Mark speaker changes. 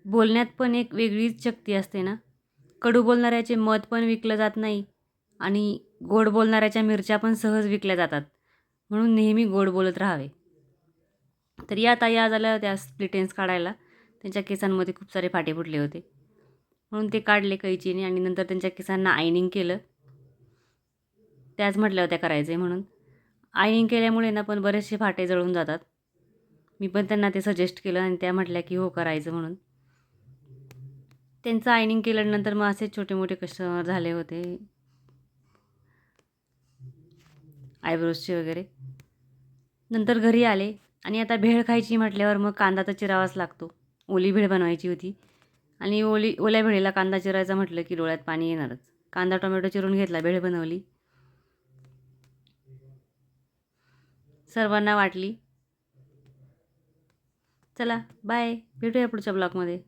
Speaker 1: बोलण्यात पण एक वेगळीच शक्ती असते ना. कडू बोलणाऱ्याचे मत पण विकलं जात नाही आणि गोड बोलणाऱ्याच्या मिरच्या पण सहज विकल्या जातात. म्हणून नेहमी गोड बोलत राहावे. तर या ताई आज आल्या होत्या स्प्लिट एंड्स काढायला. त्यांच्या केसांमध्ये खूप सारे फाटे फुटले होते. म्हणून ते काढले कैचीने आणि नंतर त्यांच्या केसांना आयनिंग केलं. त्याच म्हटल्या होत्या करायचं आहे म्हणून. आयनिंग केल्यामुळे ना पण बरेचसे फाटे जळून जातात. मी पण त्यांना ते सजेस्ट केलं आणि त्या म्हटल्या की हो करायचं म्हणून. त्यांचं आयनिंग केल्यानंतर मग असे छोटे मोठे कस्टमर झाले होते आयब्रोजचे वगैरे. नंतर घरी आले आणि आता भेळ खायची म्हटल्यावर मग कांदा तर चिरावाच लागतो. ओली भेळ बनवायची होती आणि ओल्या भेळीला कांदा चिरायचा म्हटलं की डोळ्यात पाणी येणारच. कांदा टोमॅटो चिरून घेतला, भेळ बनवली, सर्वांना वाटली. चला बाय, भेटूया पुढच्या ब्लॉगमध्ये.